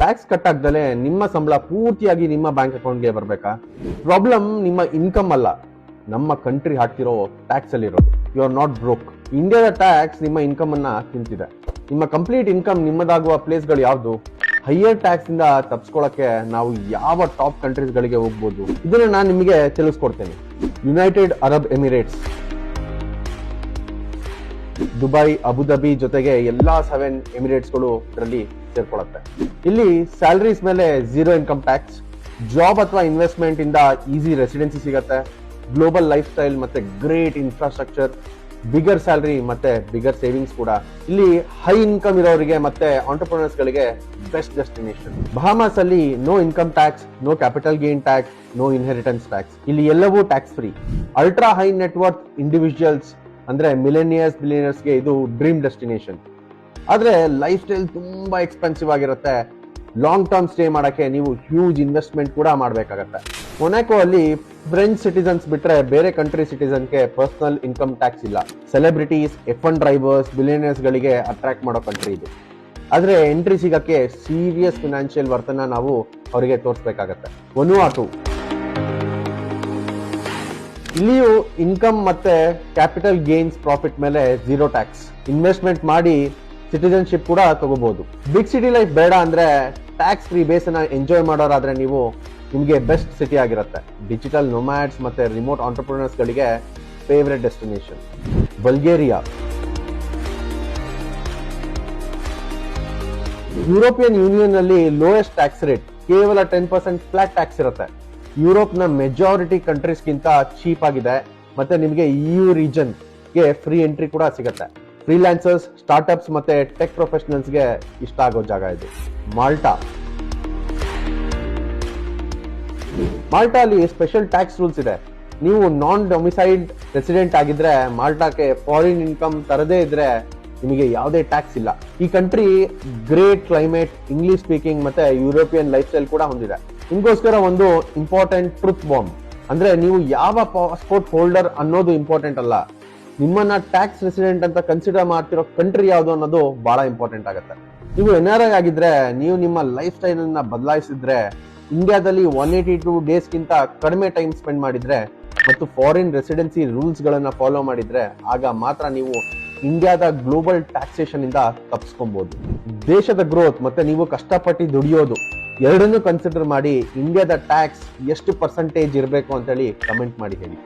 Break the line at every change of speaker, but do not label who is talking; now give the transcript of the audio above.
Tax cut ಆಗ್ದಲೆ ನಿಮ್ಮ ಸಂಬಳ ಪೂರ್ತಿಯಾಗಿ ನಿಮ್ಮ ಬ್ಯಾಂಕ್ ಅಕೌಂಟ್ಗೆ ಬರ್ಬೇಕಾ? ಪ್ರಾಬ್ಲಮ್ ನಿಮ್ಮ ಇನ್ಕಮ್ ಅಲ್ಲ, ನಮ್ಮ ಕಂಟ್ರಿ ಹಾಕ್ತಿರೋ ಟ್ಯಾಕ್ಸ್ ಅಲ್ಲಿ ಇರೋದು. You are not broke. ಇಂಡಿಯಾದ ಟ್ಯಾಕ್ಸ್ ನಿಮ್ಮ ಇನ್ಕಮ್ ಅನ್ನ ತಿಂತಿದೆ. ನಿಮ್ಮ ಕಂಪ್ಲೀಟ್ ಇನ್ಕಮ್ ನಿಮ್ಮದಾಗುವ ಪ್ಲೇಸ್ಗಳು ಯಾವ್ದು? ಹೈಯರ್ ಟ್ಯಾಕ್ಸ್ ಇಂದ ತಪ್ಪಿಸ್ಕೊಳ್ಳಕ್ಕೆ ನಾವು ಯಾವ ಟಾಪ್ ಕಂಟ್ರೀಸ್ ಗಳಿಗೆ ಹೋಗ್ಬೋದು? ಇದನ್ನ ನಾನು ನಿಮಗೆ ತಿಳಿಸ್ಕೊಡ್ತೇನೆ. United Arab Emirates, Dubai, Abu Dhabi ಜೊತೆಗೆ ಎಲ್ಲಾ 7 ಎಮಿರೇಟ್ಸ್ ಗಳು ಇದರಲ್ಲಿ ಸೇರ್ಕೊಳ್ಳುತ್ತೆ. ಇಲ್ಲಿ ಸ್ಯಾಲರೀಸ್ ಮೇಲೆ 0 ಇನ್ಕಮ್ ಟ್ಯಾಕ್ಸ್, ಜಾಬ್ ಅಥವಾ ಇನ್ವೆಸ್ಟ್ಮೆಂಟ್ ಇಂದ ಈಸಿ ರೆಸಿಡೆನ್ಸಿ ಸಿಗತ್ತೆ, ಗ್ಲೋಬಲ್ ಲೈಫ್ ಸ್ಟೈಲ್ ಮತ್ತೆ ಗ್ರೇಟ್ ಇನ್ಫ್ರಾಸ್ಟ್ರಕ್ಚರ್, ಬಿಗರ್ ಸ್ಯಾಲರಿ ಮತ್ತೆ ಬಿಗರ್ ಸೇವಿಂಗ್ಸ್ ಕೂಡ. ಇಲ್ಲಿ ಹೈ ಇನ್ಕಮ್ ಇರೋರಿಗೆ ಮತ್ತೆ ಆಂಟರ್ಪ್ರಿನರ್ಸ್ ಗಳಿಗೆ ಬೆಸ್ಟ್ ಡೆಸ್ಟಿನೇಷನ್. ಬಹಾಮಾಸ್ ಅಲ್ಲಿ no income tax, no capital gain tax, no inheritance tax. ಇಲ್ಲಿ ಎಲ್ಲವೂ tax free. Ultra high net worth individuals ಅಂದ್ರೆ ಮಿಲೇನಿಯರ್ಸ್, ಬಿಲಿಯನರ್ಸ್ ಗೆ ಇದು ಡ್ರೀಮ್ ಡೆಸ್ಟಿನೇಷನ್. ಆದ್ರೆ ಲೈಫ್ ಸ್ಟೈಲ್ ತುಂಬಾ ಎಕ್ಸ್ಪೆನ್ಸಿವ್ ಆಗಿರುತ್ತೆ. ಲಾಂಗ್ ಟರ್ಮ್ ಸ್ಟೇ ಮಾಡಕ್ಕೆ ನೀವು ಹ್ಯೂಜ್ ಇನ್ವೆಸ್ಟ್ಮೆಂಟ್ ಕೂಡ ಮಾಡಬೇಕಾಗತ್ತೆ. ಮೊನಾಕೋ ಅಲ್ಲಿ ಫ್ರೆಂಚ್ ಸಿಟಿಸನ್ಸ್ ಬಿಟ್ರೆ ಬೇರೆ ಕಂಟ್ರಿ ಸಿಟಿಸನ್ಗೆ ಪರ್ಸನಲ್ ಇನ್ಕಮ್ ಟ್ಯಾಕ್ಸ್ ಇಲ್ಲ. ಸೆಲೆಬ್ರಿಟೀಸ್, F1 ಡ್ರೈವರ್ಸ್, ಬಿಲಿಯನರ್ಸ್ ಗಳಿಗೆ ಅಟ್ರಾಕ್ಟ್ ಮಾಡೋ ಕಂಟ್ರಿ ಇದು. ಆದ್ರೆ ಎಂಟ್ರಿ ಸಿಗಕ್ಕೆ ಸೀರಿಯಸ್ ಫಿನಾನ್ಷಿಯಲ್ ವರ್ತನ ನಾವು ಅವರಿಗೆ ತೋರಿಸಬೇಕಾಗತ್ತೆ. ವನುವಾಟು, ಇಲ್ಲಿಯೂ ಇನ್ಕಮ್ ಮತ್ತೆ ಕ್ಯಾಪಿಟಲ್ ಗೇನ್ಸ್ ಪ್ರಾಫಿಟ್ ಮೇಲೆ 0 ಟ್ಯಾಕ್ಸ್. ಇನ್ವೆಸ್ಟ್ಮೆಂಟ್ ಮಾಡಿ ಸಿಟಿಜನ್ಶಿಪ್ ಕೂಡ ತಗೋಬಹುದು. ಬಿಗ್ ಸಿಟಿ ಲೈಫ್ ಬೇಡ ಅಂದ್ರೆ ಟ್ಯಾಕ್ಸ್ ಫ್ರೀ ಬೇಸ್ ಅನ್ನ ಎಂಜಾಯ್ ಮಾಡೋರಾದ್ರೆ ನೀವು ನಿಮಗೆ ಬೆಸ್ಟ್ ಸಿಟಿ ಆಗಿರುತ್ತೆ. ಡಿಜಿಟಲ್ ನೊಮ್ಯಾಡ್ಸ್ ಮತ್ತೆ ರಿಮೋಟ್ ಆಂಟರ್ಪ್ರಿನರ್ಸ್ ಗಳಿಗೆ favourite destination. Bulgaria, European union ಅಲ್ಲಿ ಲೋಯೆಸ್ಟ್ ಟ್ಯಾಕ್ಸ್ ರೇಟ್, ಕೇವಲ 10% ಫ್ಲಾಟ್ ಟ್ಯಾಕ್ಸ್ ಇರುತ್ತೆ. ಯುರೋಪ್ ನ ಮೆಜಾರಿಟಿ ಕಂಟ್ರೀಸ್ ಗಿಂತ ಚೀಪ್ ಆಗಿದೆ. ಮತ್ತೆ ನಿಮಗೆ EU ರೀಜನ್ ಗೆ ಫ್ರೀ ಎಂಟ್ರಿ ಕೂಡ ಸಿಗುತ್ತೆ. ಫ್ರೀಲಾನ್ಸರ್ಸ್, ಸ್ಟಾರ್ಟ್ಅಪ್ಸ್ ಮತ್ತೆ ಟೆಕ್ ಪ್ರೊಫೆಷನಲ್ಸ್ ಗೆ ಇಷ್ಟ ಆಗೋ ಜಾಗ ಇದು. ಮಾಲ್ಟಾ ಅಲ್ಲಿ ಸ್ಪೆಷಲ್ ಟ್ಯಾಕ್ಸ್ ರೂಲ್ಸ್ ಇದೆ. ನೀವು ನಾನ್ ಡೊಮಿಸೈಲ್ಡ್ ರೆಸಿಡೆಂಟ್ ಆಗಿದ್ರೆ ಮಾಲ್ಟಾಕ್ಕೆ ಫಾರಿನ್ ಇನ್ಕಮ್ ತರದೇ ಇದ್ರೆ ನಿಮಗೆ ಯಾವುದೇ ಟ್ಯಾಕ್ಸ್ ಇಲ್ಲ. ಈ country great climate, English speaking ಮತ್ತೆ ಯುರೋಪಿಯನ್ ಲೈಫ್ ಸ್ಟೈಲ್ ಕೂಡ ಹೊಂದಿದೆ. ನಿಮ್ಗೋಸ್ಕರ ಒಂದು ಇಂಪಾರ್ಟೆಂಟ್ ಟ್ರೂತ್ ಬಾಂಬ್ ಅಂದ್ರೆ ನೀವು ಯಾವ ಪಾಸ್ಪೋರ್ಟ್ ಹೋಲ್ಡರ್ ಅನ್ನೋದು ಇಂಪಾರ್ಟೆಂಟ್ ಅಲ್ಲ, ನಿಮ್ಮನ್ನ ಟ್ಯಾಕ್ಸ್ ರೆಸಿಡೆಂಟ್ ಅಂತ ಕನ್ಸಿಡರ್ ಮಾಡ್ತಿರೋ ಕಂಟ್ರಿ ಯಾವುದು ಅನ್ನೋದು ಬಹಳ ಇಂಪಾರ್ಟೆಂಟ್ ಆಗುತ್ತೆ. ನೀವು NRI ಆಗಿದ್ರೆ, ನೀವು ನಿಮ್ಮ ಲೈಫ್ ಸ್ಟೈಲ್ ಅನ್ನ ಬದಲಾಯಿಸಿದ್ರೆ, ಇಂಡಿಯಾದಲ್ಲಿ 182 ಡೇಸ್ ಗಿಂತ ಕಡಿಮೆ ಟೈಮ್ ಸ್ಪೆಂಡ್ ಮಾಡಿದ್ರೆ ಮತ್ತು ಫಾರಿನ್ ರೆಸಿಡೆನ್ಸಿ ರೂಲ್ಸ್ ಗಳನ್ನ ಫಾಲೋ ಮಾಡಿದ್ರೆ ಆಗ ಮಾತ್ರ ನೀವು ಇಂಡಿಯಾದ ಗ್ಲೋಬಲ್ ಟ್ಯಾಕ್ಸೇಷನ್ ಇಂದ ತಪ್ಪಿಸ್ಕೊಬಹುದು. ದೇಶದ ಗ್ರೋತ್ ಮತ್ತೆ ನೀವು ಕಷ್ಟಪಟ್ಟು ದುಡಿಯೋದು ಎರಡನ್ನೂ ಕನ್ಸಿಡರ್ ಮಾಡಿ ಇಂಡಿಯಾದ ಟ್ಯಾಕ್ಸ್ ಎಷ್ಟು ಪರ್ಸೆಂಟೇಜ್ ಇರಬೇಕು ಅಂತ ಹೇಳಿ ಕಮೆಂಟ್ ಮಾಡಿ ಹೇಳಿ.